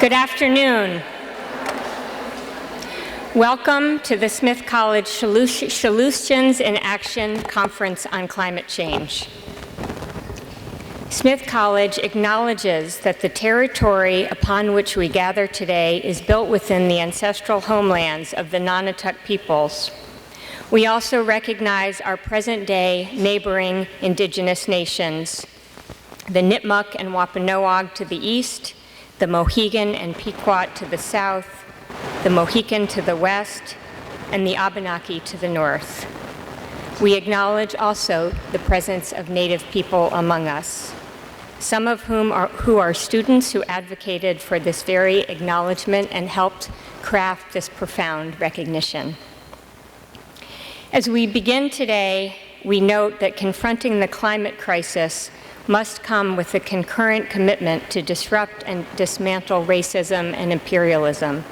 Good afternoon. Welcome to the Smith College Solutions in Action Conference on Climate Change. Smith College acknowledges that the territory upon which we gather today is built within the ancestral homelands of the Nonotuck peoples. We also recognize our present-day neighboring indigenous nations, the Nipmuc and Wampanoag to the east, the Mohegan and Pequot to the south, the Mohican to the west, and the Abenaki to the north. We acknowledge also the presence of Native people among us, some of whom are students who advocated for this very acknowledgement and helped craft this profound recognition. As we begin today, we note that confronting the climate crisis must come with a concurrent commitment to disrupt and dismantle racism and imperialism.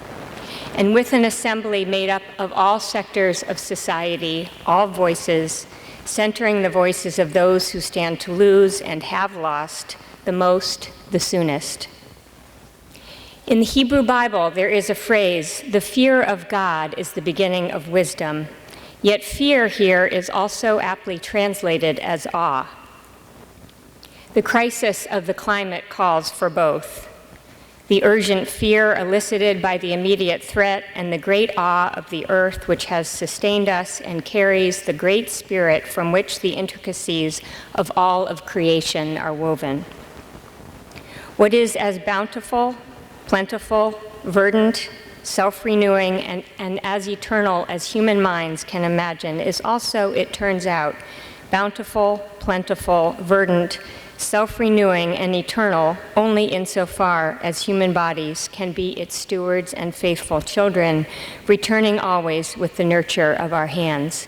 And with an assembly made up of all sectors of society, all voices, centering the voices of those who stand to lose and have lost the most, the soonest. In the Hebrew Bible, there is a phrase, "The fear of God is the beginning of wisdom." Yet fear here is also aptly translated as awe. The crisis of the climate calls for both. The urgent fear elicited by the immediate threat and the great awe of the earth which has sustained us and carries the great spirit from which the intricacies of all of creation are woven. What is as bountiful, plentiful, verdant, self-renewing, and as eternal as human minds can imagine is also, it turns out, bountiful, plentiful, verdant, self-renewing, and eternal only insofar as human bodies can be its stewards and faithful children, returning always with the nurture of our hands.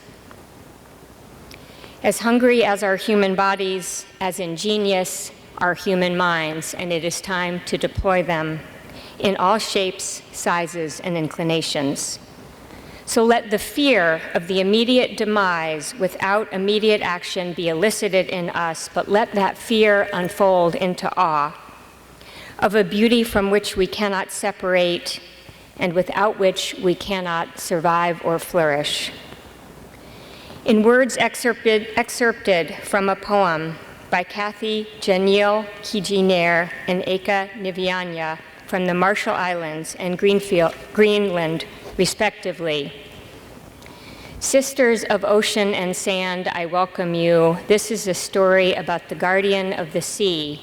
As hungry as our human bodies, as ingenious are human minds, and it is time to deploy them in all shapes, sizes, and inclinations. So let the fear of the immediate demise without immediate action be elicited in us, but let that fear unfold into awe of a beauty from which we cannot separate and without which we cannot survive or flourish. In words excerpted from a poem by Kathy Janiel Kijiner and Eka Nivianya from the Marshall Islands and Greenland, respectively. Sisters of ocean and sand, I welcome you. This is a story about the guardian of the sea.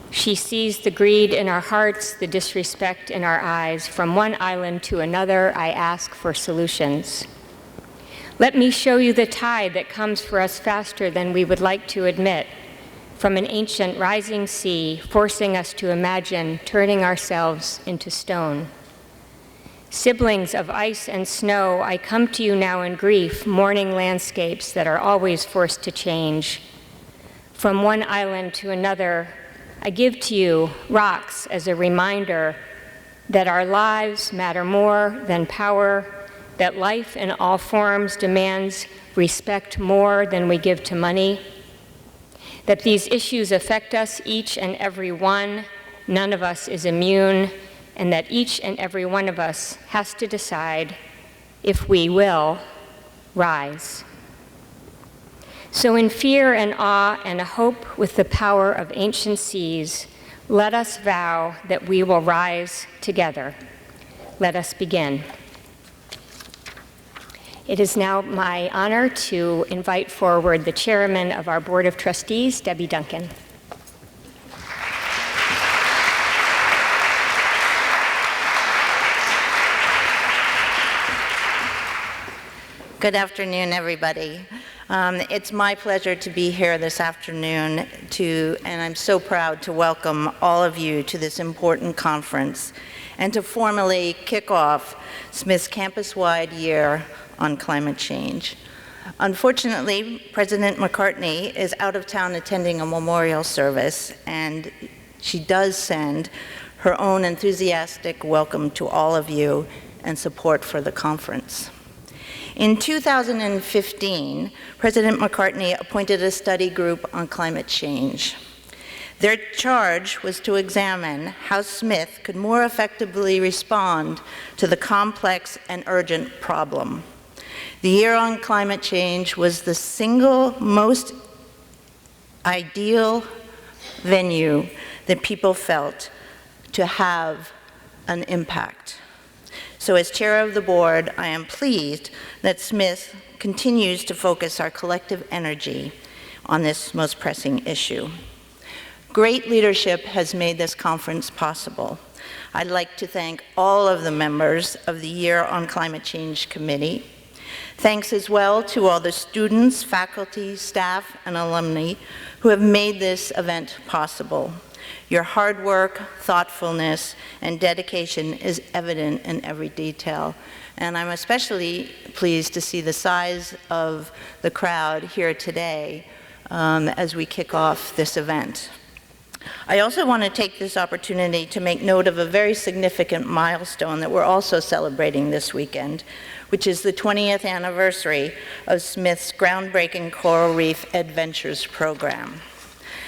She sees the greed in our hearts, the disrespect in our eyes. From one island to another, I ask for solutions. Let me show you the tide that comes for us faster than we would like to admit, from an ancient rising sea, forcing us to imagine turning ourselves into stone. Siblings of ice and snow, I come to you now in grief, mourning landscapes that are always forced to change. From one island to another, I give to you rocks as a reminder that our lives matter more than power, that life in all forms demands respect more than we give to money, that these issues affect us each and every one, none of us is immune, and that each and every one of us has to decide if we will rise. So in fear and awe and a hope with the power of ancient seas, let us vow that we will rise together. Let us begin. It is now my honor to invite forward the chairman of our Board of Trustees, Debbie Duncan. Good afternoon, everybody. It's my pleasure to be here this afternoon and I'm so proud to welcome all of you to this important conference and to formally kick off Smith's campus-wide year on climate change. Unfortunately, President McCartney is out of town attending a memorial service, and she does send her own enthusiastic welcome to all of you and support for the conference. In 2015, President McCartney appointed a study group on climate change. Their charge was to examine how Smith could more effectively respond to the complex and urgent problem. The Year on Climate Change was the single most ideal venue that people felt to have an impact. So as chair of the board, I am pleased that Smith continues to focus our collective energy on this most pressing issue. Great leadership has made this conference possible. I'd like to thank all of the members of the Year on Climate Change Committee. Thanks as well to all the students, faculty, staff, and alumni who have made this event possible. Your hard work, thoughtfulness, and dedication is evident in every detail. And I'm especially pleased to see the size of the crowd here today as we kick off this event. I also want to take this opportunity to make note of a very significant milestone that we're also celebrating this weekend, which is the 20th anniversary of Smith's groundbreaking Coral Reef Adventures program.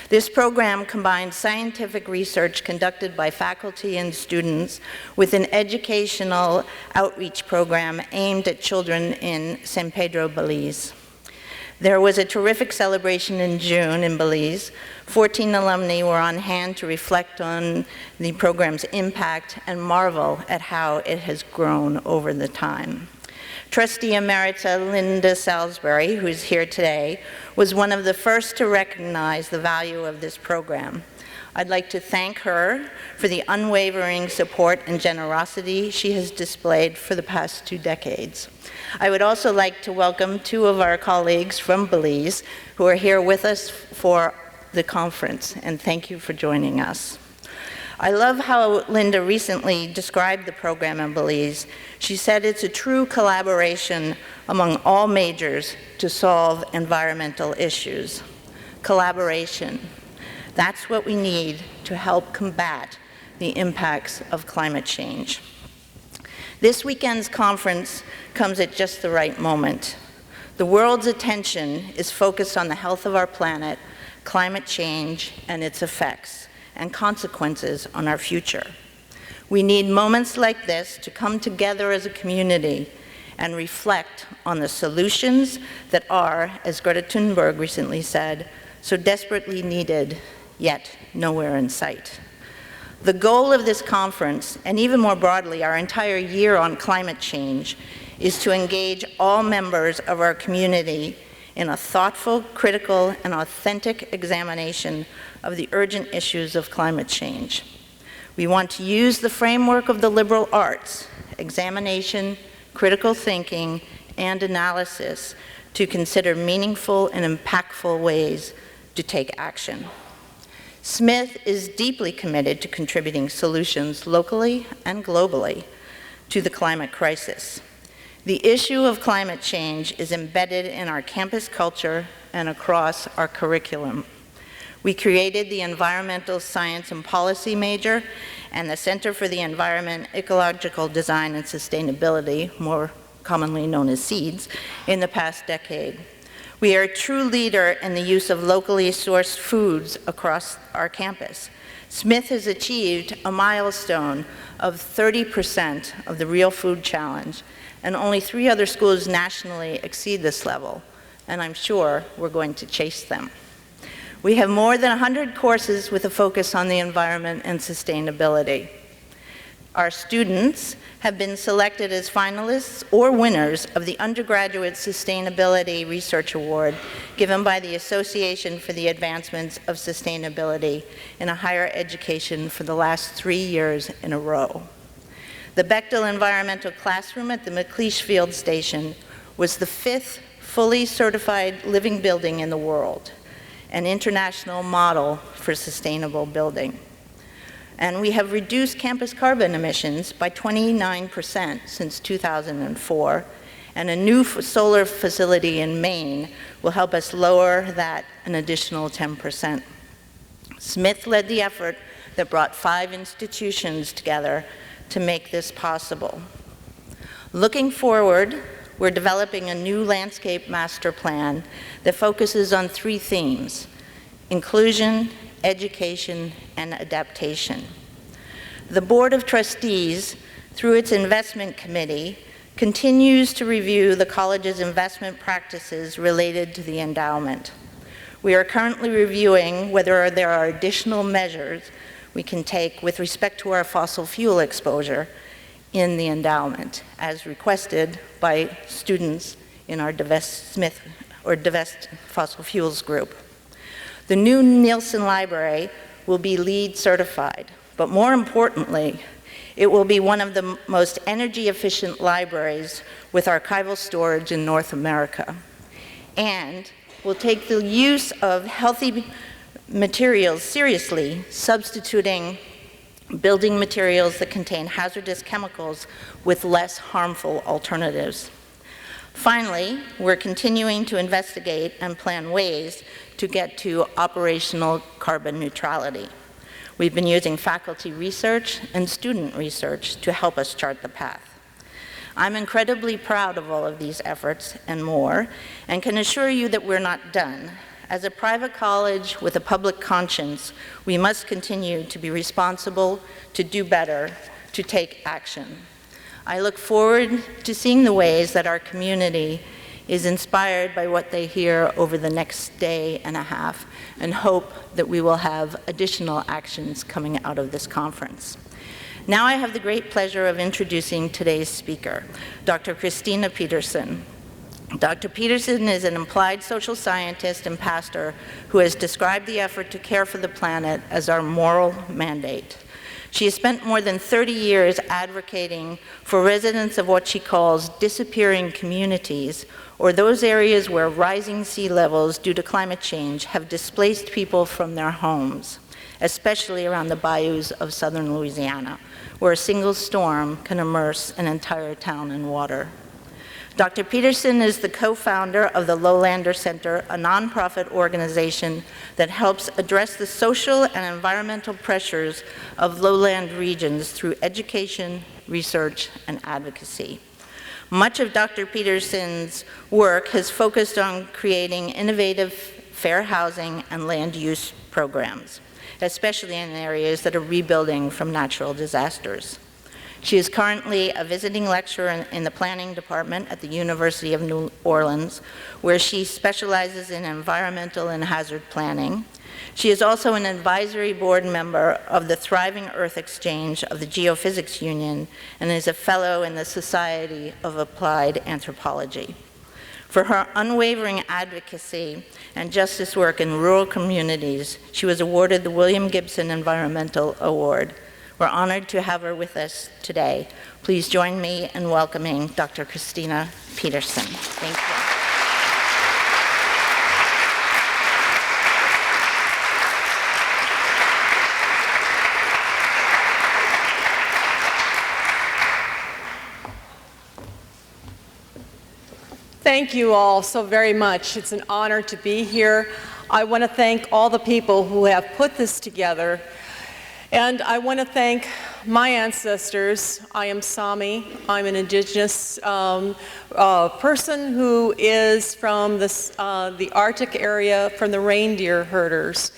This program combines scientific research conducted by faculty and students with an educational outreach program aimed at children in San Pedro, Belize. There was a terrific celebration in June in Belize. 14 alumni were on hand to reflect on the program's impact and marvel at how it has grown over the time. Trustee Emerita Linda Salisbury, who's here today, was one of the first to recognize the value of this program. I'd like to thank her for the unwavering support and generosity she has displayed for the past 2 decades. I would also like to welcome 2 of our colleagues from Belize who are here with us for the conference, and thank you for joining us. I love how Linda recently described the program in Belize. She said it's a true collaboration among all majors to solve environmental issues. Collaboration. That's what we need to help combat the impacts of climate change. This weekend's conference comes at just the right moment. The world's attention is focused on the health of our planet, climate change, and its effects and consequences on our future. We need moments like this to come together as a community and reflect on the solutions that are, as Greta Thunberg recently said, so desperately needed, yet nowhere in sight. The goal of this conference, and even more broadly, our entire year on climate change, is to engage all members of our community in a thoughtful, critical, and authentic examination of the urgent issues of climate change. We want to use the framework of the liberal arts, examination, critical thinking, and analysis to consider meaningful and impactful ways to take action. Smith is deeply committed to contributing solutions locally and globally to the climate crisis. The issue of climate change is embedded in our campus culture and across our curriculum. We created the Environmental Science and Policy major and the Center for the Environment, Ecological Design and Sustainability, more commonly known as SEEDS, in the past decade. We are a true leader in the use of locally sourced foods across our campus. Smith has achieved a milestone of 30% of the Real Food Challenge, and only 3 other schools nationally exceed this level, and I'm sure we're going to chase them. We have more than 100 courses with a focus on the environment and sustainability. Our students have been selected as finalists or winners of the Undergraduate Sustainability Research Award given by the Association for the Advancement of Sustainability in Higher Education for the last 3 years in a row. The Bechtel Environmental Classroom at the McLeish Field Station was the 5th fully certified living building in the world, an international model for sustainable building. And we have reduced campus carbon emissions by 29% since 2004, and a new solar facility in Maine will help us lower that an additional 10%. Smith led the effort that brought 5 institutions together to make this possible. Looking forward, we're developing a new landscape master plan that focuses on 3 themes: inclusion, education, and adaptation. The Board of Trustees, through its investment committee, continues to review the college's investment practices related to the endowment. We are currently reviewing whether there are additional measures we can take with respect to our fossil fuel exposure in the endowment, as requested by students in our Divest Fossil Fuels group. The new Nielsen Library will be LEED certified, but more importantly, it will be one of the most energy efficient libraries with archival storage in North America, and will take the use of healthy materials seriously, substituting building materials that contain hazardous chemicals with less harmful alternatives. Finally, we're continuing to investigate and plan ways to get to operational carbon neutrality. We've been using faculty research and student research to help us chart the path. I'm incredibly proud of all of these efforts and more, and can assure you that we're not done. As a private college with a public conscience, we must continue to be responsible, to do better, to take action. I look forward to seeing the ways that our community is inspired by what they hear over the next day and a half, and hope that we will have additional actions coming out of this conference. Now I have the great pleasure of introducing today's speaker, Dr. Kristina Peterson. Dr. Peterson is an applied social scientist and pastor who has described the effort to care for the planet as our moral mandate. She has spent more than 30 years advocating for residents of what she calls disappearing communities, or those areas where rising sea levels due to climate change have displaced people from their homes, especially around the bayous of southern Louisiana, where a single storm can immerse an entire town in water. Dr. Peterson is the co-founder of the Lowlander Center, a nonprofit organization that helps address the social and environmental pressures of lowland regions through education, research, and advocacy. Much of Dr. Peterson's work has focused on creating innovative, fair housing and land use programs, especially in areas that are rebuilding from natural disasters. She is currently a visiting lecturer in the planning department at the University of New Orleans, where she specializes in environmental and hazard planning. She is also an advisory board member of the Thriving Earth Exchange of the Geophysics Union and is a fellow in the Society of Applied Anthropology. For her unwavering advocacy and justice work in rural communities, she was awarded the William Gibson Environmental Award. We're honored to have her with us today. Please join me in welcoming Dr. Kristina Peterson. Thank you. Thank you all so very much. It's an honor to be here. I want to thank all the people who have put this together. And I want to thank my ancestors. I am Sami. I'm an indigenous person who is from the Arctic area, from the reindeer herders.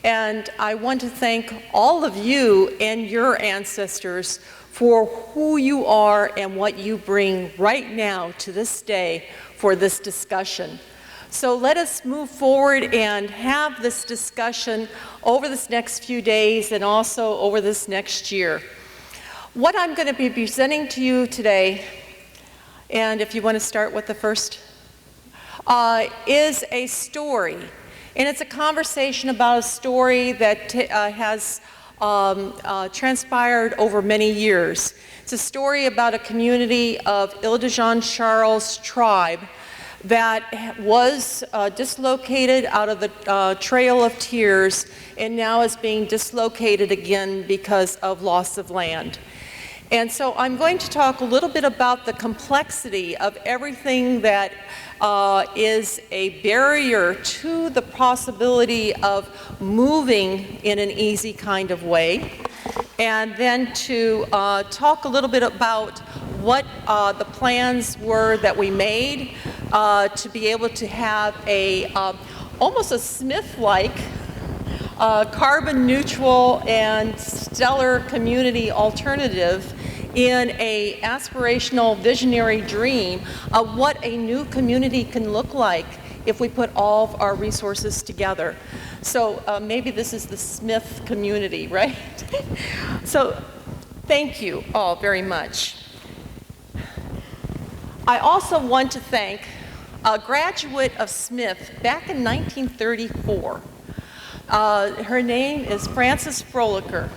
And I want to thank all of you and your ancestors for who you are and what you bring right now to this day for this discussion. So let us move forward and have this discussion over this next few days and also over this next year. What I'm going to be presenting to you today, and if you want to start with the first, is a story. And it's a conversation about a story that has transpired over many years. It's a story about a community of Ile-de-Jean-Charles tribe that was dislocated out of the Trail of Tears and now is being dislocated again because of loss of land. And so I'm going to talk a little bit about the complexity of everything that is a barrier to the possibility of moving in an easy kind of way, and then to talk a little bit about what the plans were that we made to be able to have a almost a Smith-like carbon neutral and stellar community alternative in an aspirational visionary dream of what a new community can look like if we put all of our resources together. So maybe this is the Smith community, right? So thank you all very much. I also want to thank a graduate of Smith back in 1934. Her name is Frances Frolicker.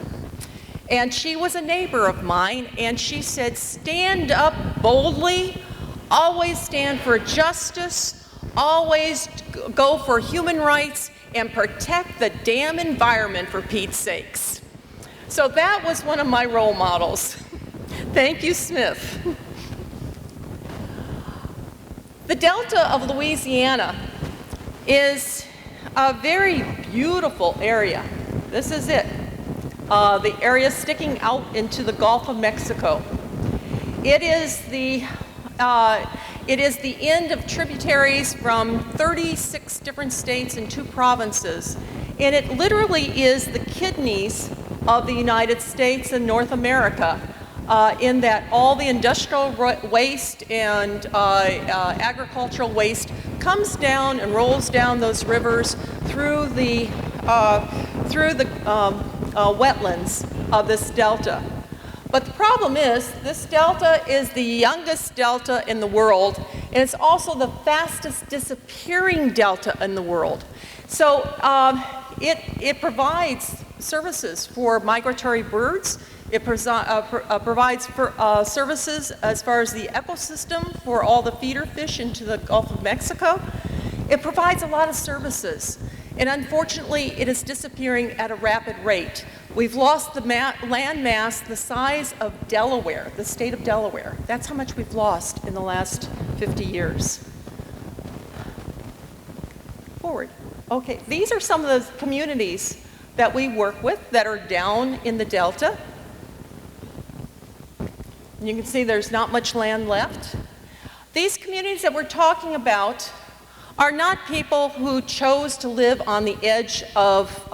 And she was a neighbor of mine, and she said, stand up boldly, always stand for justice, always go for human rights, and protect the damn environment, for Pete's sakes. So that was one of my role models. Thank you, Smith. The Delta of Louisiana is a very beautiful area. This is it. The area sticking out into the Gulf of Mexico. It is the end of tributaries from 36 different states and 2 provinces. And it literally is the kidneys of the United States and North America, in that all the industrial waste and agricultural waste comes down and rolls down those rivers through the wetlands of this delta. But the problem is, this delta is the youngest delta in the world, and it's also the fastest disappearing delta in the world. So it provides services for migratory birds. It provides services as far as the ecosystem for all the feeder fish into the Gulf of Mexico. It provides a lot of services. And unfortunately, it is disappearing at a rapid rate. We've lost the land mass the size of Delaware, the state of Delaware. That's how much we've lost in the last 50 years. Forward. Okay, these are some of the communities that we work with that are down in the Delta. And you can see there's not much land left. These communities that we're talking about are not people who chose to live on the edge of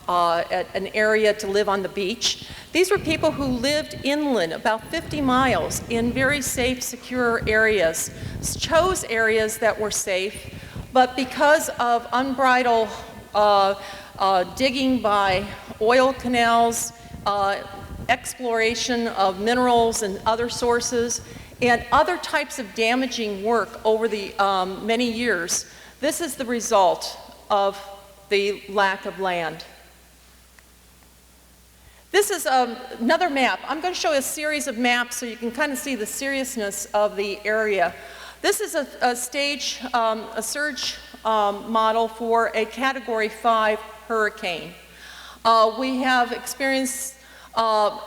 an area to live on the beach. These were people who lived inland, about 50 miles, in very safe, secure areas, chose areas that were safe, but because of unbridled digging by oil canals, exploration of minerals and other sources, and other types of damaging work over the many years, this is the result of the lack of land. This is another map. I'm going to show a series of maps so you can kind of see the seriousness of the area. This is a surge model for a Category 5 hurricane. We have experienced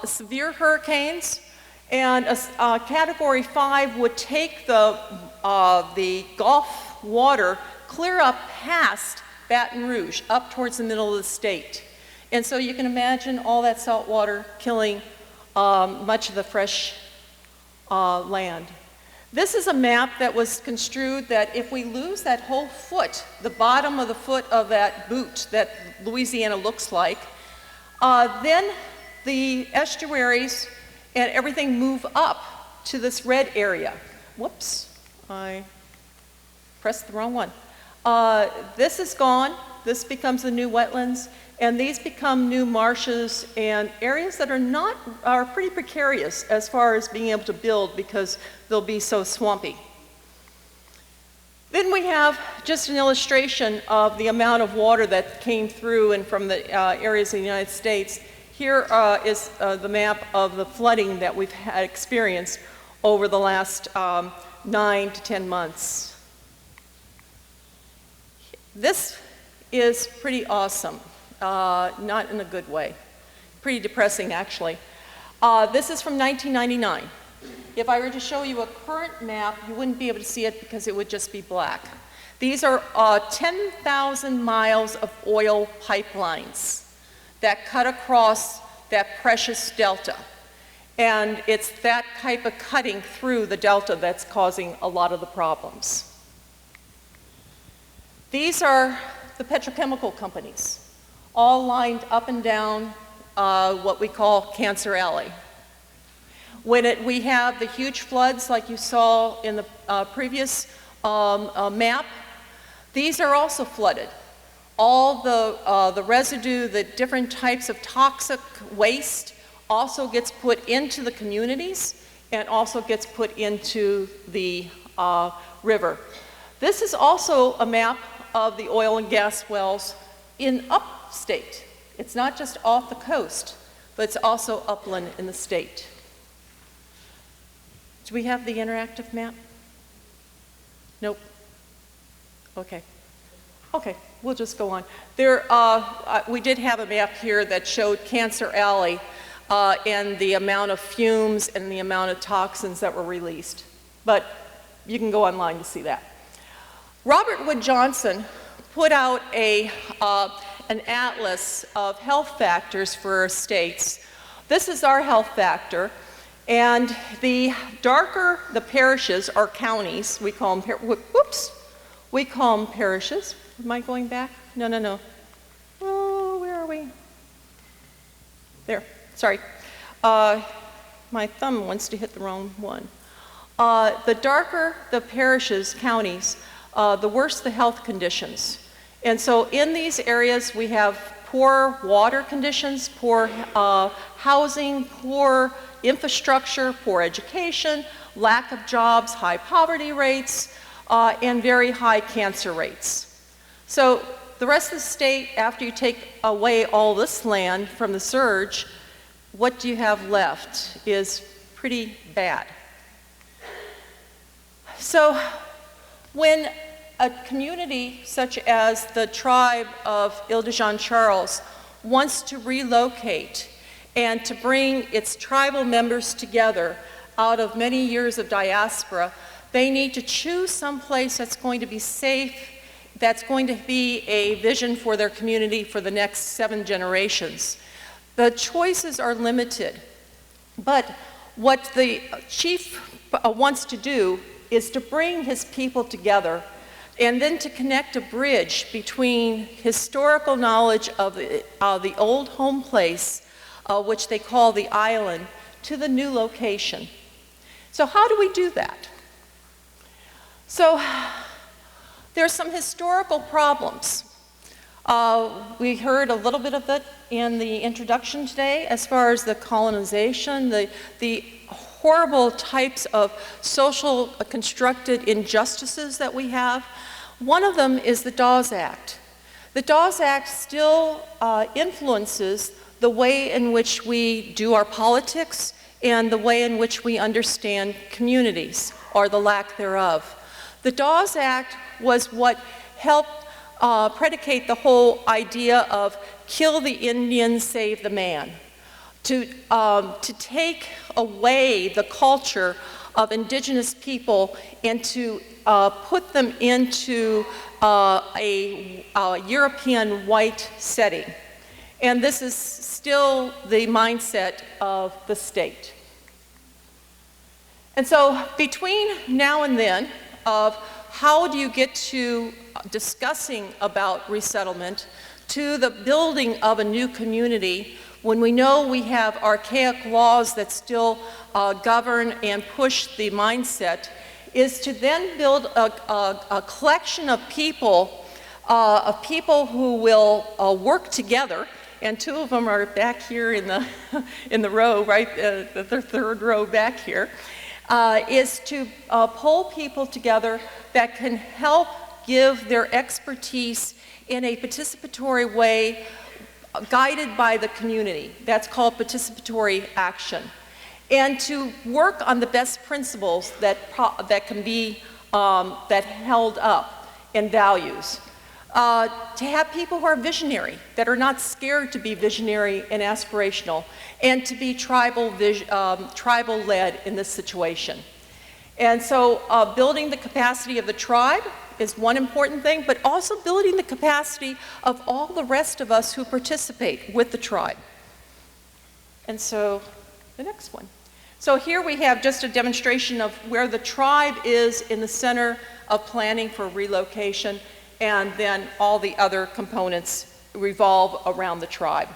severe hurricanes, and a Category 5 would take the Gulf water clear up past Baton Rouge, up towards the middle of the state. And so you can imagine all that salt water killing much of the fresh land. This is a map that was construed that if we lose that whole foot, the bottom of the foot of that boot that Louisiana looks like, then the estuaries and everything move up to this red area. Whoops, I pressed the wrong one. This is gone. This becomes the new wetlands, and these become new marshes and areas that are pretty precarious as far as being able to build because they'll be so swampy. Then we have just an illustration of the amount of water that came through and from the areas of the United States. Here is the map of the flooding that we've had experienced over the last 9 to 10 months. This is pretty awesome, not in a good way. Pretty depressing, actually. This is from 1999. If I were to show you a current map, you wouldn't be able to see it because it would just be black. These are 10,000 miles of oil pipelines that cut across that precious delta. And it's that type of cutting through the delta that's causing a lot of the problems. These are the petrochemical companies. all lined up and down what we call Cancer Alley. When we have the huge floods like you saw in the previous map, these are also flooded. All the residue, the different types of toxic waste also gets put into the communities and also gets put into the river. This is also a map of the oil and gas wells in upstate. It's not just off the coast, but it's also upland in the state. Do we have the interactive map? Nope. Okay. Okay, we'll just go on. We did have a map here that showed Cancer Alley and the amount of fumes and the amount of toxins that were released. But you can go online to see that. Robert Wood Johnson put out an atlas of health factors for our states. This is our health factor. And the darker the parishes or counties, we call them, we call them parishes. Am I going back? No. Oh, where are we? There, sorry. My thumb wants to hit the wrong one. The darker the parishes, counties, the worse the health conditions. And so in these areas we have poor water conditions, poor housing, poor infrastructure, poor education, lack of jobs, high poverty rates, and very high cancer rates. So the rest of the state, after you take away all this land from the surge, what do you have left is pretty bad. So when a community such as the tribe of Ile-de-Jean-Charles wants to relocate and to bring its tribal members together out of many years of diaspora, they need to choose some place that's going to be safe, that's going to be a vision for their community for the next 7 generations. The choices are limited, but what the chief wants to do is to bring his people together and then to connect a bridge between historical knowledge of the old home place, which they call the island, to the new location. So how do we do that? So there's some historical problems. We heard a little bit of it in the introduction today as far as the colonization, the horrible types of social constructed injustices that we have. One of them is the Dawes Act. The Dawes Act still influences the way in which we do our politics and the way in which we understand communities, or the lack thereof. The Dawes Act was what helped predicate the whole idea of kill the Indian, save the man, to take away the culture of indigenous people and to put them into a European white setting. And this is still the mindset of the state. And so between now and then of how do you get to discussing about resettlement to the building of a new community when we know we have archaic laws that still govern and push the mindset, is to then build a collection of people who will work together. And 2 of them are back here in the row, right, the third row back here, is to pull people together that can help give their expertise in a participatory way, guided by the community. That's called participatory action. And to work on the best principles that can be held up in values. To have people who are visionary, that are not scared to be visionary and aspirational, and to be tribal-led in this situation. And so building the capacity of the tribe is one important thing, but also building the capacity of all the rest of us who participate with the tribe. And so the next one. So here we have just a demonstration of where the tribe is in the center of planning for relocation, and then all the other components revolve around the tribe.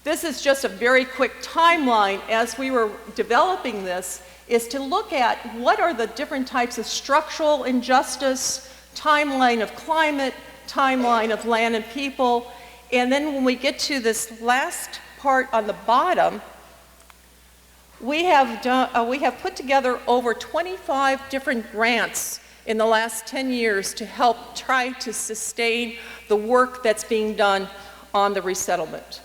This is just a very quick timeline as we were developing this, is to look at what are the different types of structural injustice, timeline of climate, timeline of land and people, and then when we get to this last part on the bottom, we have put together over 25 different grants in the last 10 years to help try to sustain the work that's being done on the resettlement.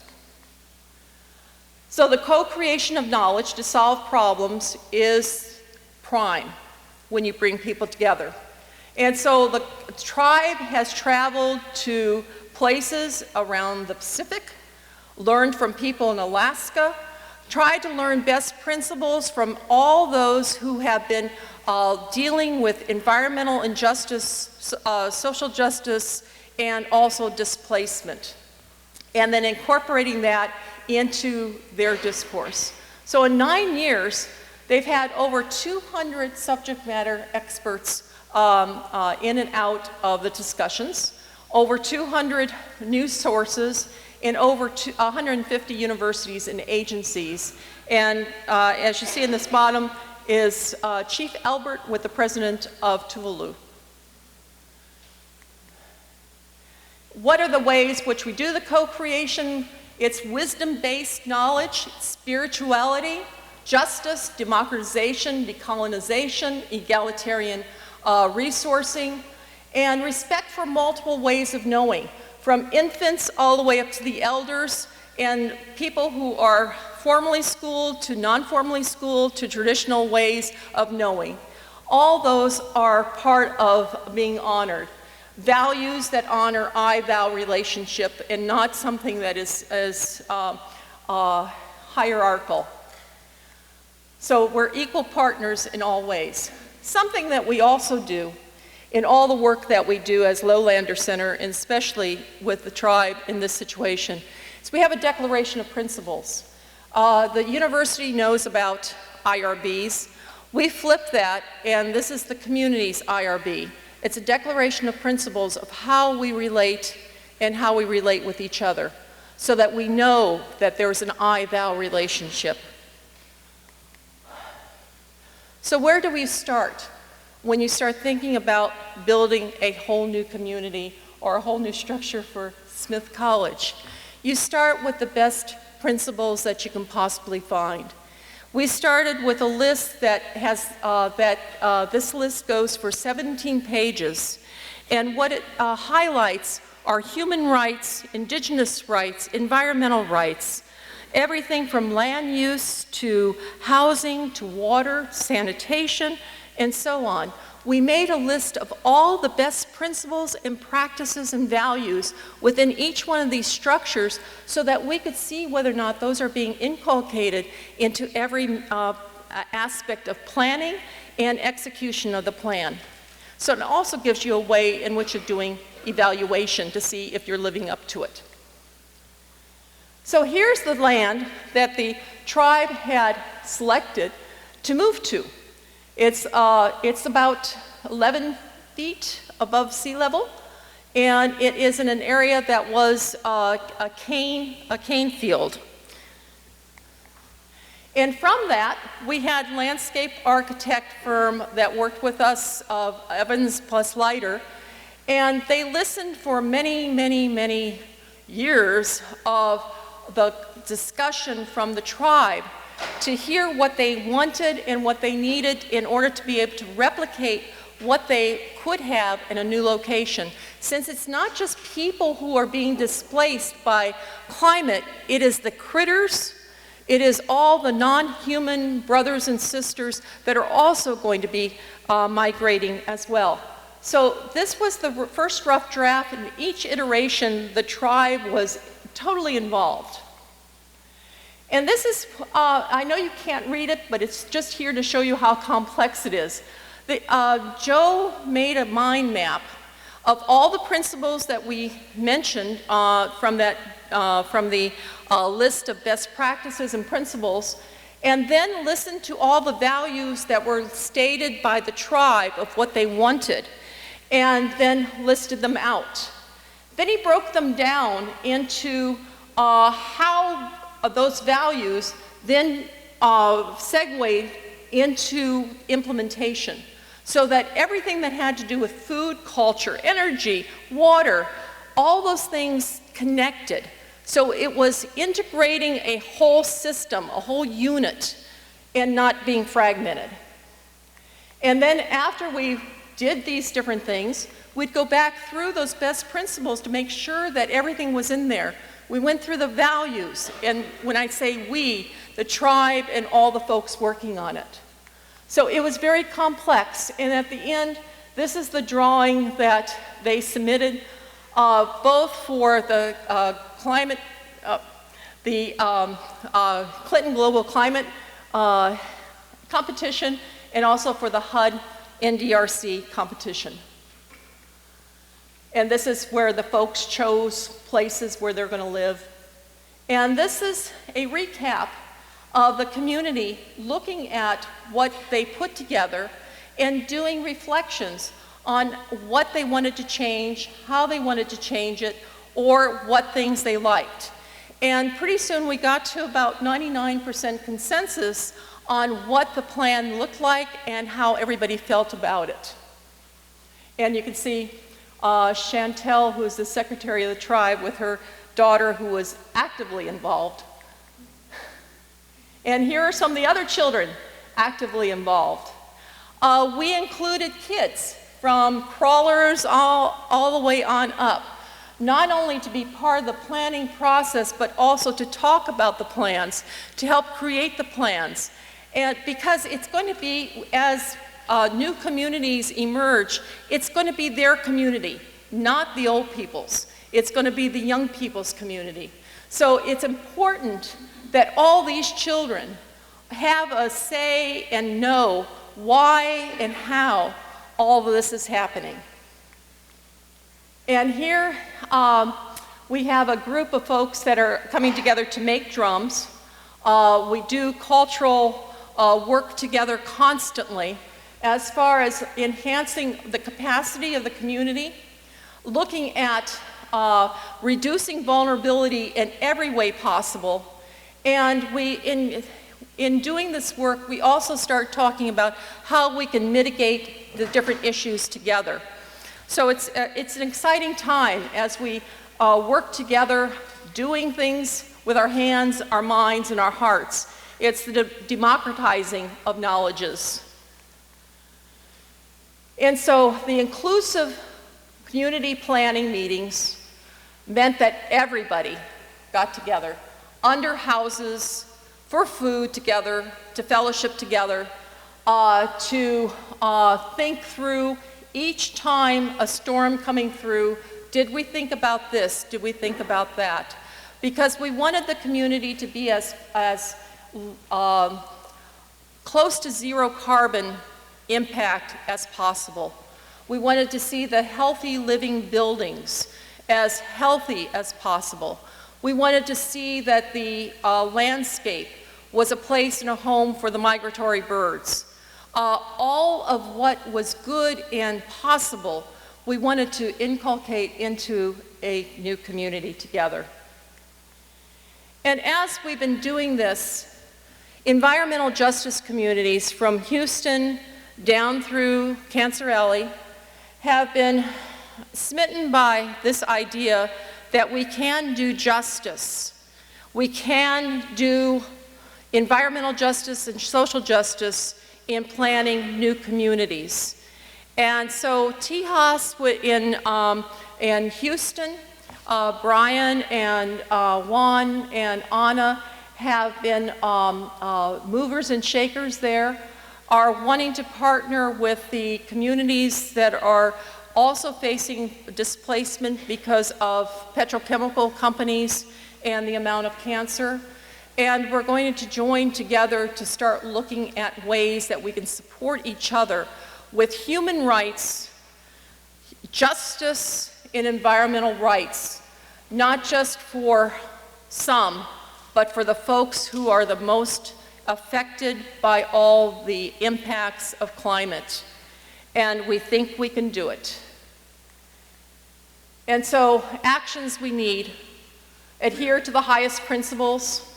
So the co-creation of knowledge to solve problems is prime when you bring people together. And so the tribe has traveled to places around the Pacific, learned from people in Alaska, tried to learn best principles from all those who have been dealing with environmental injustice, social justice, and also displacement, and then incorporating that into their discourse. So in 9 years, they've had over 200 subject matter experts in and out of the discussions, over 200 news sources, in over 150 universities and agencies. And as you see in this bottom is Chief Albert with the President of Tuvalu. What are the ways which we do the co-creation? It's wisdom-based knowledge, spirituality, justice, democratization, decolonization, egalitarian resourcing, and respect for multiple ways of knowing, from infants all the way up to the elders, and people who are formally schooled to non-formally schooled to traditional ways of knowing. All those are part of being honored. Values that honor I-thou relationship and not something that is hierarchical. So we're equal partners in all ways. Something that we also do in all the work that we do as Lowlander Center, and especially with the tribe in this situation, is we have a declaration of principles. The university knows about IRBs. We flipped that, and this is the community's IRB. It's a declaration of principles of how we relate and how we relate with each other, so that we know that there's an I-thou relationship. So where do we start when you start thinking about building a whole new community or a whole new structure for Smith College? You start with the best principles that you can possibly find. We started with a list that has, this list goes for 17 pages, and what it highlights are human rights, indigenous rights, environmental rights, everything from land use to housing to water, sanitation, and so on. We made a list of all the best principles and practices and values within each one of these structures so that we could see whether or not those are being inculcated into every aspect of planning and execution of the plan. So it also gives you a way in which you're doing evaluation to see if you're living up to it. So here's the land that the tribe had selected to move to. It's about 11 feet above sea level, and it is in an area that was a cane field. And from that, we had landscape architect firm that worked with us, Evans plus Leiter, and they listened for many, many, many years of the discussion from the tribe to hear what they wanted and what they needed in order to be able to replicate what they could have in a new location. Since it's not just people who are being displaced by climate, it is the critters, it is all the non-human brothers and sisters that are also going to be migrating as well. So this was the first rough draft, and each iteration the tribe was totally involved. And this is, I know you can't read it, but it's just here to show you how complex it is. Joe made a mind map of all the principles that we mentioned from the list of best practices and principles, and then listened to all the values that were stated by the tribe of what they wanted, and then listed them out. Then he broke them down into how those values then segued into implementation, so that everything that had to do with food, culture, energy, water, all those things connected. So it was integrating a whole system, a whole unit, and not being fragmented. And then after we did these different things, we'd go back through those best principles to make sure that everything was in there. We went through the values, and when I say we, the tribe and all the folks working on it. So it was very complex, and at the end, this is the drawing that they submitted, both for the Clinton Global Climate competition, and also for the HUD NDRC competition. And this is where the folks chose places where they're going to live. And this is a recap of the community looking at what they put together and doing reflections on what they wanted to change, how they wanted to change it, or what things they liked. And pretty soon we got to about 99% consensus on what the plan looked like and how everybody felt about it. And you can see Chantel, who is the secretary of the tribe, with her daughter who was actively involved. And here are some of the other children actively involved. We included kids from crawlers all the way on up, not only to be part of the planning process, but also to talk about the plans, to help create the plans. And because it's going to be, as new communities emerge, it's going to be their community, not the old people's. It's going to be the young people's community. So it's important that all these children have a say and know why and how all of this is happening. And here we have a group of folks that are coming together to make drums. We do cultural work together constantly as far as enhancing the capacity of the community, looking at reducing vulnerability in every way possible. And in doing this work, we also start talking about how we can mitigate the different issues together. So it's an exciting time as we work together, doing things with our hands, our minds, and our hearts. It's the democratizing of knowledges. And so the inclusive community planning meetings meant that everybody got together under houses for food together, to fellowship together, to think through each time a storm coming through, did we think about this? Did we think about that? Because we wanted the community to be as close to zero carbon impact as possible. We wanted to see the healthy living buildings as healthy as possible. We wanted to see that the landscape was a place and a home for the migratory birds. All of what was good and possible, we wanted to inculcate into a new community together. And as we've been doing this, environmental justice communities from Houston down through Cancerelli have been smitten by this idea that we can do justice. We can do environmental justice and social justice in planning new communities. And so TIHAS in Houston, Brian and Juan and Anna have been movers and shakers there, are wanting to partner with the communities that are also facing displacement because of petrochemical companies and the amount of cancer. And we're going to join together to start looking at ways that we can support each other with human rights, justice, and environmental rights, not just for some, but for the folks who are the most affected by all the impacts of climate. And we think we can do it. And so actions we need: adhere to the highest principles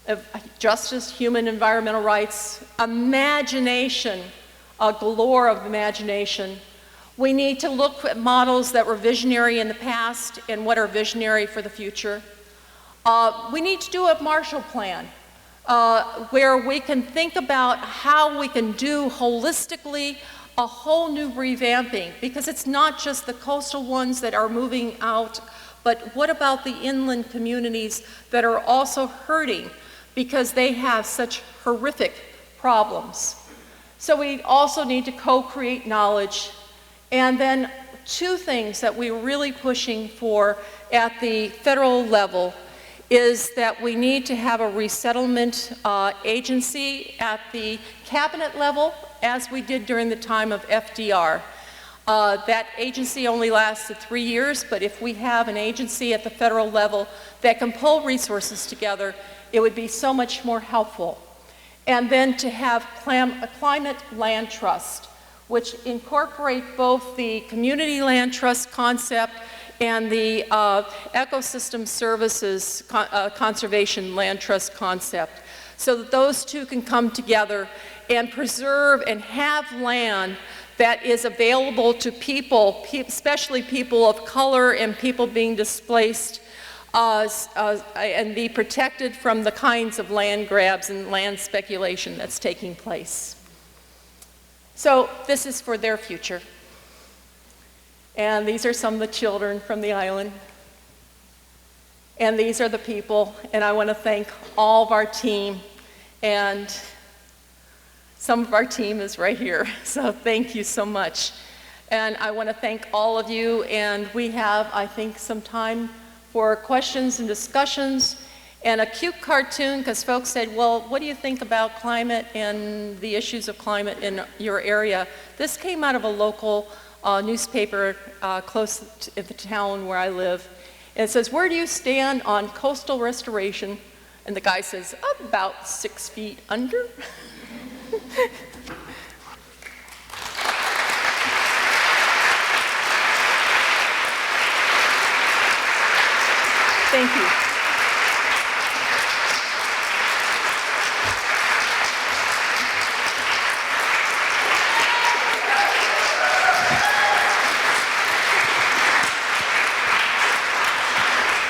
of justice, human, environmental rights, imagination, a galore of imagination. We need to look at models that were visionary in the past and what are visionary for the future. We need to do a Marshall Plan where we can think about how we can do holistically a whole new revamping, because it's not just the coastal ones that are moving out, but what about the inland communities that are also hurting because they have such horrific problems? So we also need to co-create knowledge. And then two things that we're really pushing for at the federal level is that we need to have a resettlement agency at the cabinet level, as we did during the time of FDR. That agency only lasted 3 years, but if we have an agency at the federal level that can pull resources together, it would be so much more helpful. And then to have a climate land trust, which incorporate both the community land trust concept and the ecosystem services conservation land trust concept, so that those two can come together and preserve and have land that is available to people, especially people of color and people being displaced, and be protected from the kinds of land grabs and land speculation that's taking place. So this is for their future. And these are some of the children from the island. And these are the people, and I want to thank all of our team, and some of our team is right here, so thank you so much. And I want to thank all of you, and we have, I think, some time for questions and discussions, and a cute cartoon, because folks said, well, what do you think about climate and the issues of climate in your area? This came out of a local newspaper close to the town where I live. And it says, where do you stand on coastal restoration? And the guy says, about 6 feet under. Thank you.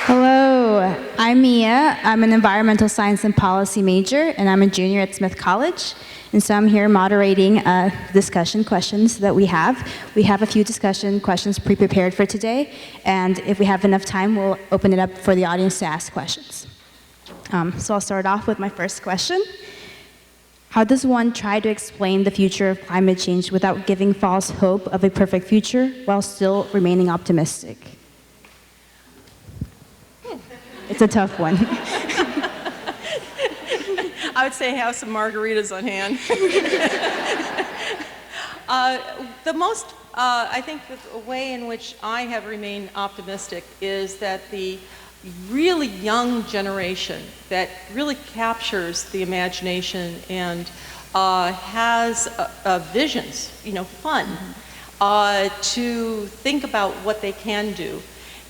Hello, I'm Mia. I'm an environmental science and policy major, and I'm a junior at Smith College. And so I'm here moderating discussion questions that we have. We have a few discussion questions pre-prepared for today, and if we have enough time, we'll open it up for the audience to ask questions. So I'll start off with my first question. How does one try to explain the future of climate change without giving false hope of a perfect future while still remaining optimistic? It's a tough one. I would say have some margaritas on hand. I think the way in which I have remained optimistic is that the really young generation that really captures the imagination and has visions, fun, to think about what they can do.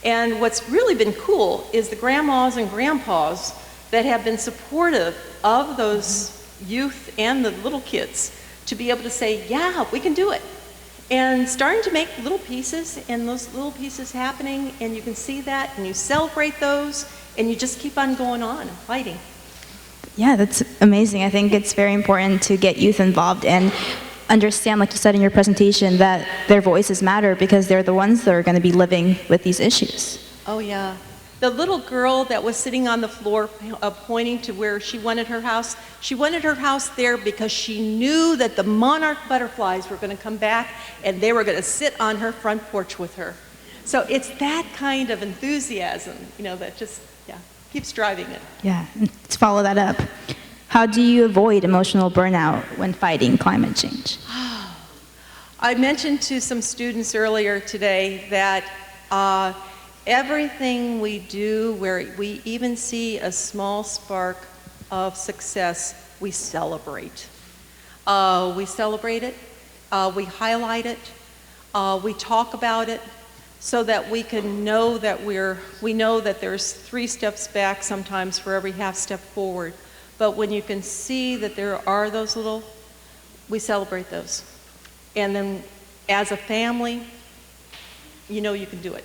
And what's really been cool is the grandmas and grandpas that have been supportive of those youth and the little kids to be able to say, yeah, we can do it. And starting to make little pieces, and those little pieces happening, and you can see that, and you celebrate those, and you just keep on going on and fighting. Yeah, that's amazing. I think it's very important to get youth involved and understand, like you said in your presentation, that their voices matter because they're the ones that are going to be living with these issues. Oh, yeah. The little girl that was sitting on the floor pointing to where she wanted her house there because she knew that the monarch butterflies were going to come back and they were going to sit on her front porch with her. So it's that kind of enthusiasm, that just, keeps driving it. Yeah, let's follow that up. How do you avoid emotional burnout when fighting climate change? I mentioned to some students earlier today that everything we do, where we even see a small spark of success, we celebrate. We celebrate it, we highlight it, we talk about it, so that we can know that we know that there's 3 steps back sometimes for every half step forward. But when you can see that there are those little, we celebrate those. And then as a family, you know you can do it.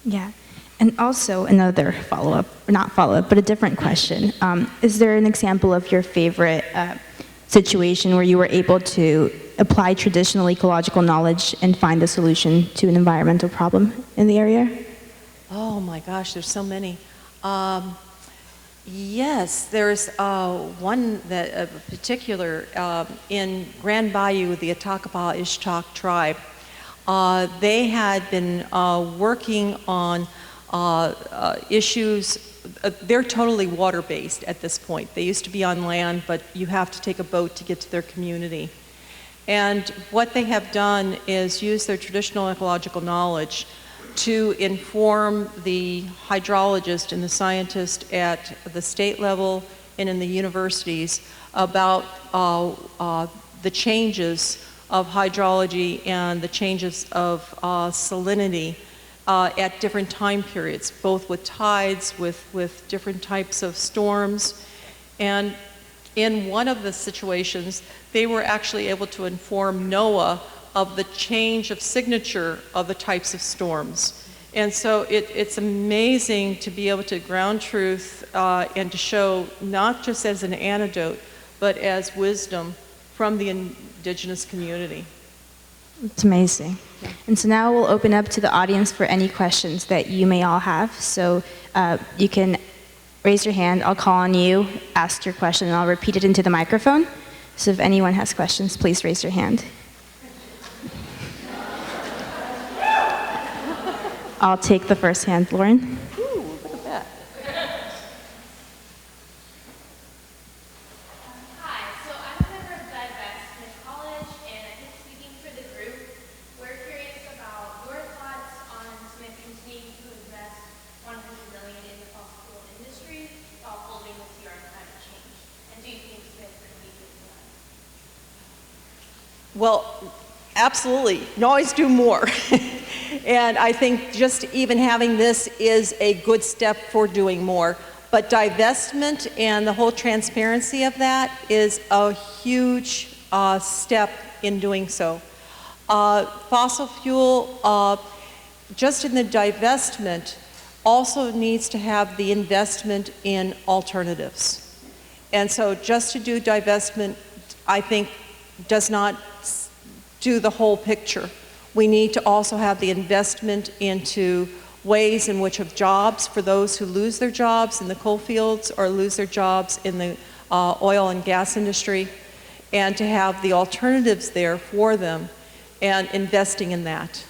Yeah. And also another follow-up, or not follow-up, but a different question. Is there an example of your favorite situation where you were able to apply traditional ecological knowledge and find a solution to an environmental problem in the area? Oh my gosh, there's so many. Yes, there's one that particular in Grand Bayou, the Atacapa Ishtak tribe. They had been working on issues. They're totally water-based at this point. They used to be on land, but you have to take a boat to get to their community. And what they have done is use their traditional ecological knowledge to inform the hydrologist and the scientist at the state level and in the universities about the changes of hydrology and the changes of salinity at different time periods, both with tides, with different types of storms. And in one of the situations, they were actually able to inform NOAA of the change of signature of the types of storms. And so it's amazing to be able to ground truth and to show not just as an antidote, but as wisdom from the indigenous community. It's amazing. Yeah. And so now we'll open up to the audience for any questions that you may all have. So you can raise your hand, I'll call on you, ask your question, and I'll repeat it into the microphone. So if anyone has questions, please raise your hand. I'll take the first hand, Lauren. Ooh, look at that. Hi, so I'm a member of Smith College, and I think speaking for the group, we're curious about your thoughts on Smith continuing to invest $100 million in the fossil fuel industry while holding the CR on climate change. And do you think Smith could be doing that? Well, absolutely. You can always do more. And I think just even having this is a good step for doing more. But divestment and the whole transparency of that is a huge step in doing so. Fossil fuel, just in the divestment, also needs to have the investment in alternatives. And so just to do divestment, I think, does not do the whole picture. We need to also have the investment into ways in which of jobs for those who lose their jobs in the coal fields or lose their jobs in the oil and gas industry, and to have the alternatives there for them and investing in that.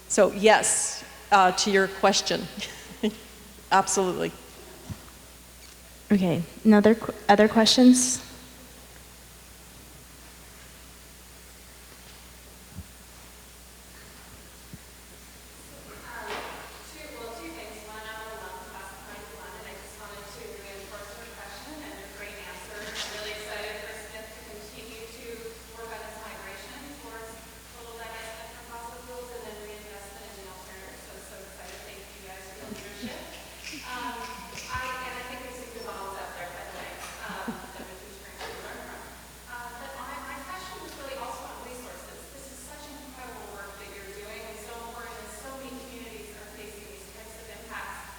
So yes, to your question, absolutely. Okay, other questions? Two things. One, I would love to pass the mic to London. I just wanted to reinforce her question and her great answer. I'm really excited for Smith to continue to work on this migration towards total divestment from fossil fuels and then reinvestment in the alternatives. So excited. Thank you guys for the leadership. I think there's some good models out there, by the way, that we can learn from. But my question was really also on resources. This is such incredible work that you're doing and so important, and so many communities are facing these types of impacts.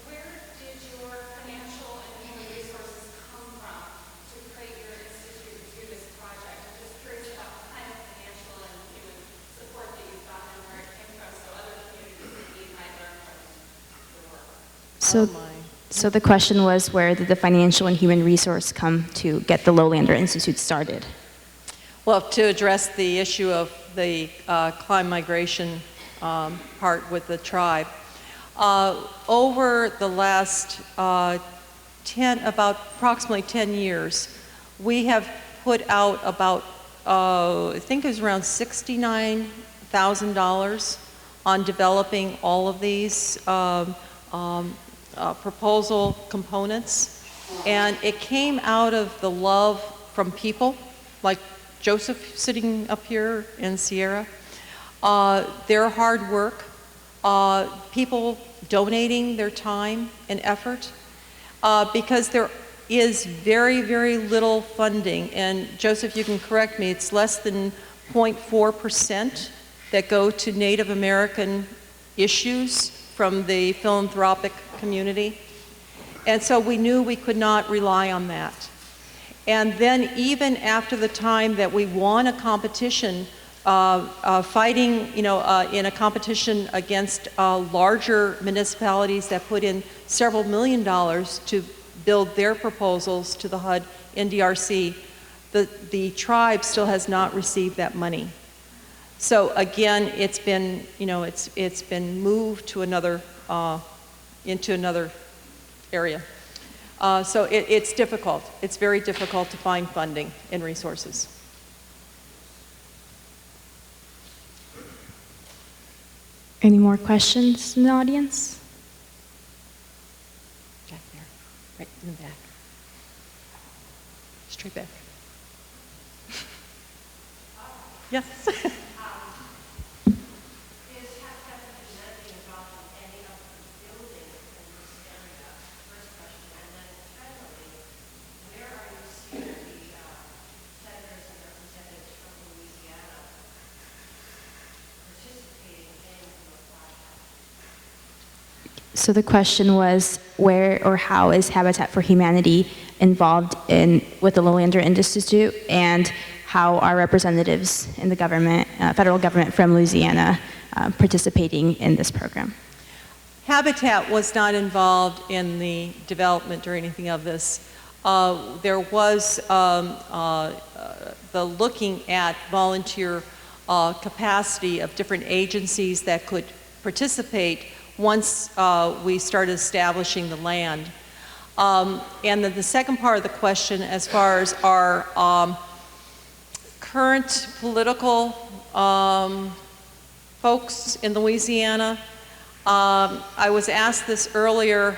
Where did your financial and human resources come from to create your institute to do this project? I'm just curious about the kind of financial and human support that you've gotten and where it came from, so other communities in need might learn from your work. So the question was, where did the financial and human resource come to get the Lowlander Institute started? Well, to address the issue of the climb migration part with the tribe, over the last approximately 10 years, we have put out about, I think it was around $69,000 on developing all of these proposal components. And it came out of the love from people, like Joseph sitting up here in Sierra, their hard work, people donating their time and effort, because there is very, very little funding. And Joseph, you can correct me, it's less than 0.4% that go to Native American issues from the philanthropic community. And so we knew we could not rely on that. And then even after the time that we won a competition, fighting, in a competition against larger municipalities that put in several $million to build their proposals to the HUD NDRC, the tribe still has not received that money. So again, it's been, it's been moved to another, into another area. So it's difficult. It's very difficult to find funding and resources. Any more questions in the audience? Back there, right in the back. Straight back. Yes. So the question was, where or how is Habitat for Humanity involved with the Lowlander Institute, and how are representatives in the government, federal government from Louisiana, participating in this program? Habitat was not involved in the development or anything of this. There was the looking at volunteer capacity of different agencies that could participate once we started establishing the land. And then the second part of the question, as far as our current political folks in Louisiana, I was asked this earlier.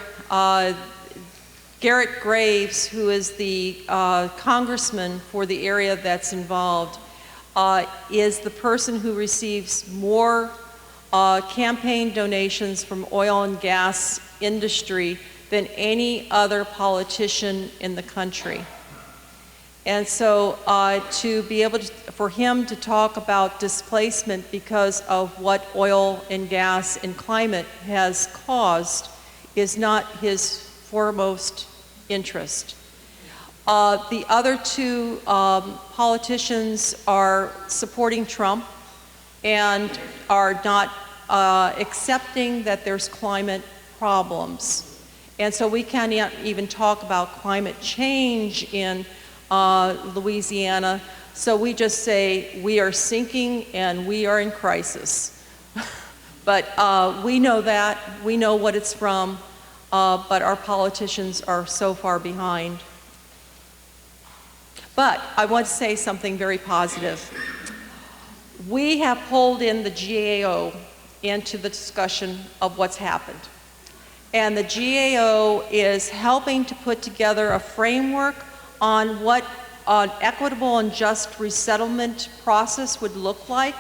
Garrett Graves, who is the congressman for the area that's involved, is the person who receives more campaign donations from oil and gas industry than any other politician in the country. And so to be able to, for him to talk about displacement because of what oil and gas and climate has caused is not his foremost interest. The other two politicians are supporting Trump and are not accepting that there's climate problems. And so we can't even talk about climate change in Louisiana. So we just say we are sinking and we are in crisis. But we know that, we know what it's from, but our politicians are so far behind. But I want to say something very positive. We have pulled in the GAO into the discussion of what's happened. And the GAO is helping to put together a framework on what an equitable and just resettlement process would look like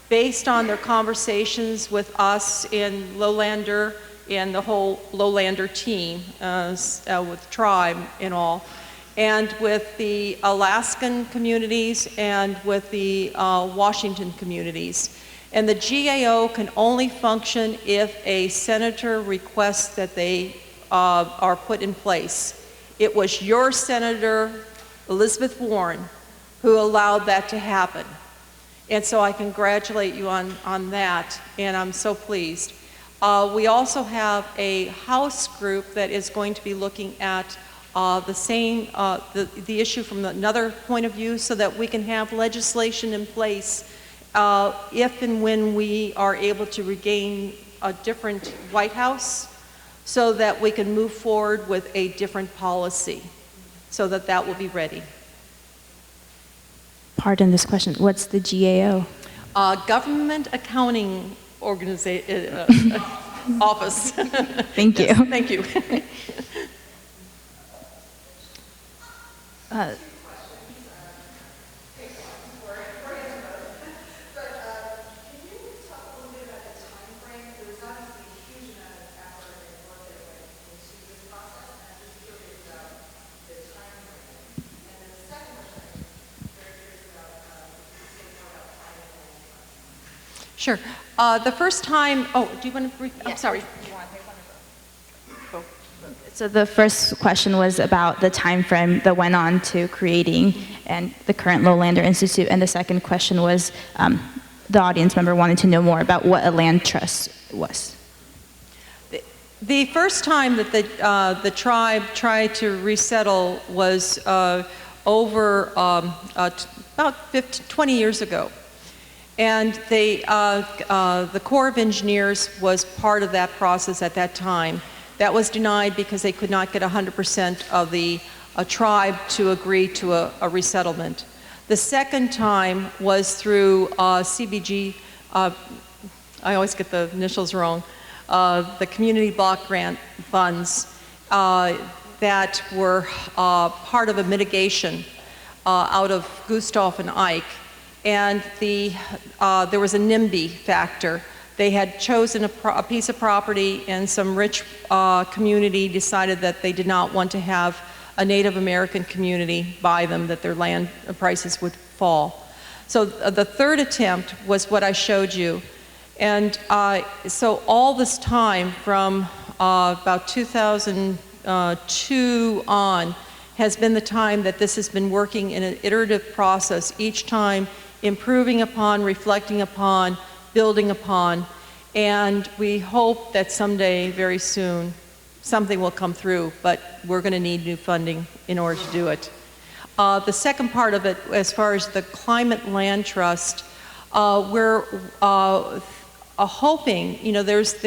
based on their conversations with us in Lowlander and the whole Lowlander team, with tribe and all, and with the Alaskan communities and with the Washington communities. And the GAO can only function if a senator requests that they are put in place. It was your Senator, Elizabeth Warren, who allowed that to happen. And so I congratulate you on that, and I'm so pleased. We also have a House group that is going to be looking at the issue from another point of view so that we can have legislation in place if and when we are able to regain a different White House so that we can move forward with a different policy so that that will be ready. Pardon this question. What's the GAO? Government Accounting Office. Thank you. Yes, thank you. Can you talk a little bit about the time frame? There was not Sure. The first time, do you want to, I'm sorry. So the first question was about the time frame that went on to creating and the current Lowlander Institute, and the second question was the audience member wanted to know more about what a land trust was. The first time that the tribe tried to resettle was over about 20 years ago. And the Corps of Engineers was part of that process at that time. That was denied because they could not get 100% of the tribe to agree to a resettlement. The second time was through CBG, I always get the initials wrong, the community block grant funds that were part of a mitigation out of Gustav and Ike. And there was a NIMBY factor. They had chosen a piece of property, and some rich community decided that they did not want to have a Native American community buy them, that their land prices would fall. So the third attempt was what I showed you. And so all this time from about 2002 on has been the time that this has been working in an iterative process, each time improving upon, reflecting upon, building upon, and we hope that someday, very soon, something will come through, but we're going to need new funding in order to do it. The second part of it, as far as the Climate Land Trust, we're hoping, you know, there's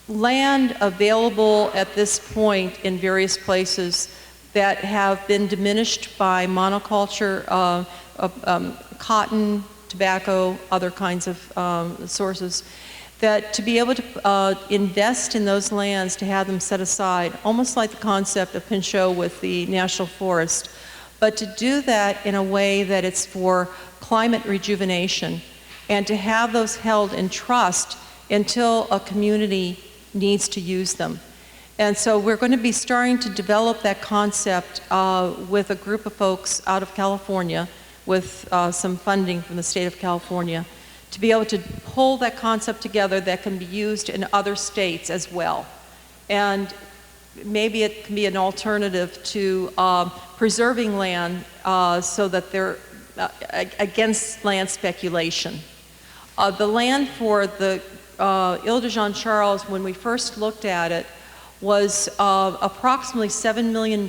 land available at this point in various places that have been diminished by monoculture, cotton, tobacco, other kinds of sources, that to be able to invest in those lands, to have them set aside, almost like the concept of Pinchot with the National Forest, but to do that in a way that it's for climate rejuvenation, and to have those held in trust until a community needs to use them. And so we're going to be starting to develop that concept with a group of folks out of California with some funding from the state of California to be able to pull that concept together that can be used in other states as well. And maybe it can be an alternative to preserving land so that they're against land speculation. The land for the Ile de Jean Charles, when we first looked at it, was approximately $7 million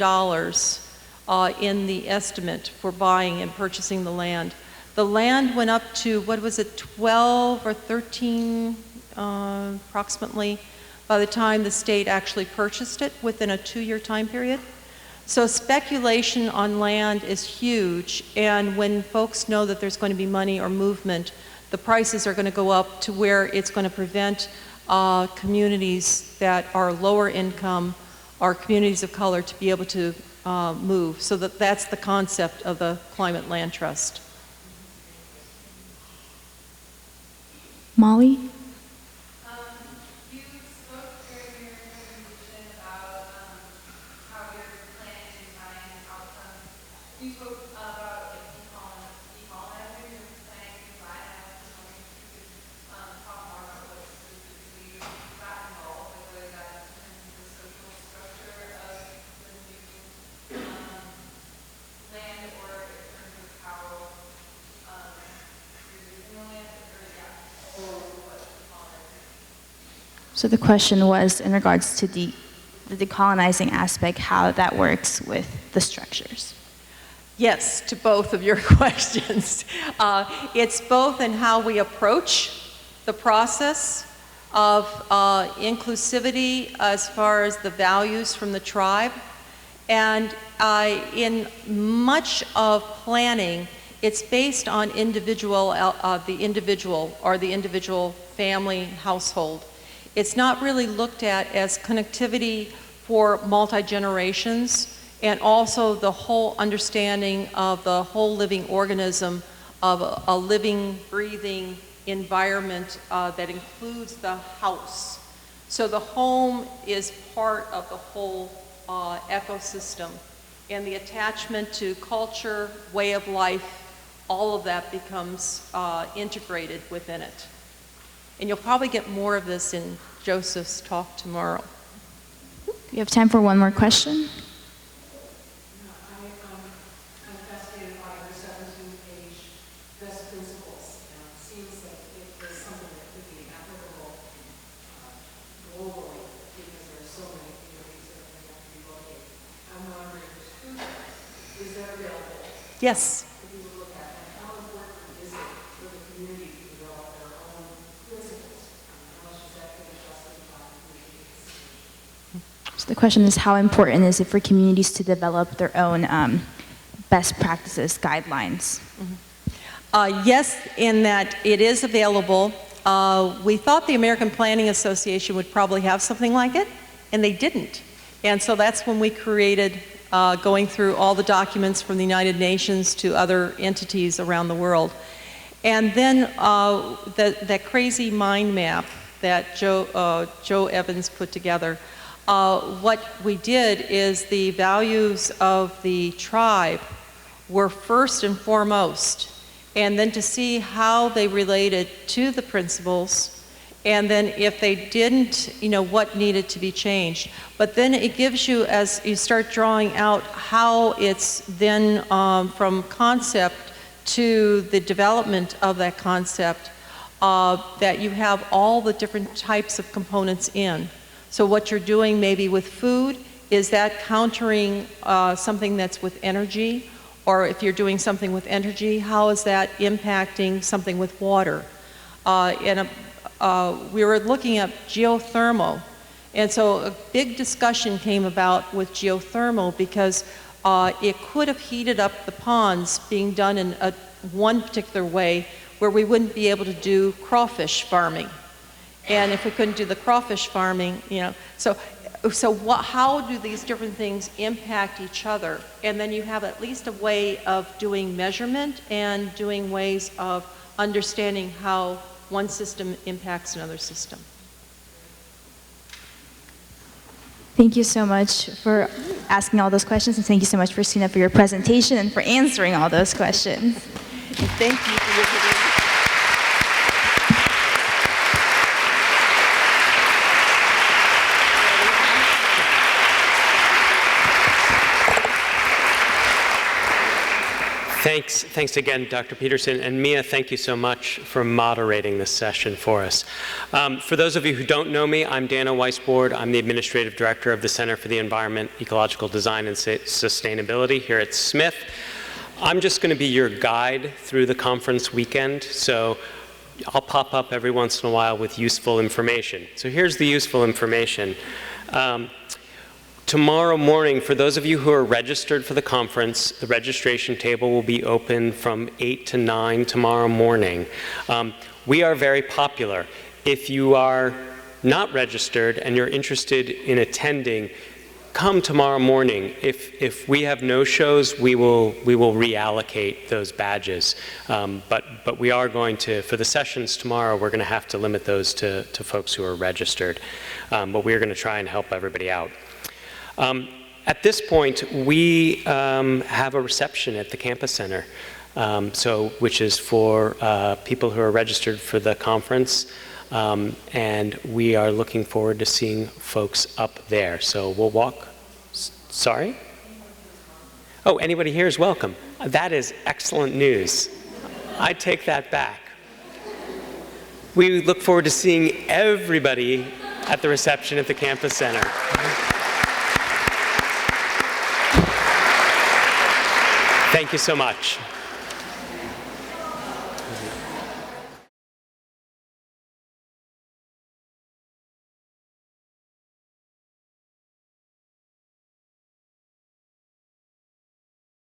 in the estimate for buying and purchasing the land. The land went up to, what was it, 12 or 13 approximately by the time the state actually purchased it within a 2-year time period. So speculation on land is huge, and when folks know that there's going to be money or movement, the prices are going to go up to where it's going to prevent communities that are lower income or communities of color to be able to move. So that's the concept of the Climate Land Trust. Molly? You spoke during your presentation about how you're planning and designing outcomes. You spoke about decolonizing your planning and design. I was wondering if you could talk more about what specifically got involved, like whether that in terms of the social structure of the new land, or in terms of how you're using the land, or what decolonizing. So the question was in regards to the decolonizing aspect, how that works with the structures. Yes, to both of your questions. It's both in how we approach the process of inclusivity as far as the values from the tribe. And in much of planning, it's based on the individual or the individual family household. It's not really looked at as connectivity for multi-generations, and also the whole understanding of the whole living organism of a living, breathing environment that includes the house. So the home is part of the whole ecosystem, and the attachment to culture, way of life, all of that becomes integrated within it. And you'll probably get more of this in Joseph's talk tomorrow. We have time for one more question. I'm fascinated by your 17-page best principles. It seems like it is something that could be applicable globally because there are so many communities that are going to have to be located. I'm wondering, is that available? Yes. If you would look at it, how important is it for the community to develop their own principles? How much does that get adjusted by community? So the question is, how important is it for communities to develop their own best practices, guidelines? Yes, in that it is available. We thought the American Planning Association would probably have something like it, and they didn't. And so that's when we created, going through all the documents from the United Nations to other entities around the world. And then that crazy mind map that Joe Evans put together, what we did is the values of the tribe were first and foremost, and then to see how they related to the principles, and then if they didn't, what needed to be changed. But then it gives you, as you start drawing out how it's then from concept to the development of that concept, that you have all the different types of components in. So what you're doing maybe with food, is that countering something that's with energy? Or if you're doing something with energy, how is that impacting something with water? We were looking at geothermal. And so a big discussion came about with geothermal because it could have heated up the ponds being done in one particular way where we wouldn't be able to do crawfish farming. And if we couldn't do the crawfish farming, how do these different things impact each other? And then you have at least a way of doing measurement and doing ways of understanding how one system impacts another system. Thank you so much for asking all those questions, and thank you so much, Kristina, for your presentation and for answering all those questions. And thank you for your participation. Thanks again, Dr. Peterson. And Mia, thank you so much for moderating this session for us. For those of you who don't know me, I'm Dana Weisbord. I'm the Administrative Director of the Center for the Environment, Ecological Design, and Sustainability here at Smith. I'm just going to be your guide through the conference weekend, so I'll pop up every once in a while with useful information. So here's the useful information. Tomorrow morning, for those of you who are registered for the conference, the registration table will be open from 8 to 9 tomorrow morning. We are very popular. If you are not registered and you're interested in attending, come tomorrow morning. If we have no shows, we will reallocate those badges. But we are going to, for the sessions tomorrow, we're going to have to limit those to folks who are registered. But we're going to try and help everybody out. At this point, we have a reception at the Campus Center, which is for people who are registered for the conference, and we are looking forward to seeing folks up there. So we'll walk. Sorry? Oh, anybody here is welcome. That is excellent news. I take that back. We look forward to seeing everybody at the reception at the Campus Center. Thank you so much.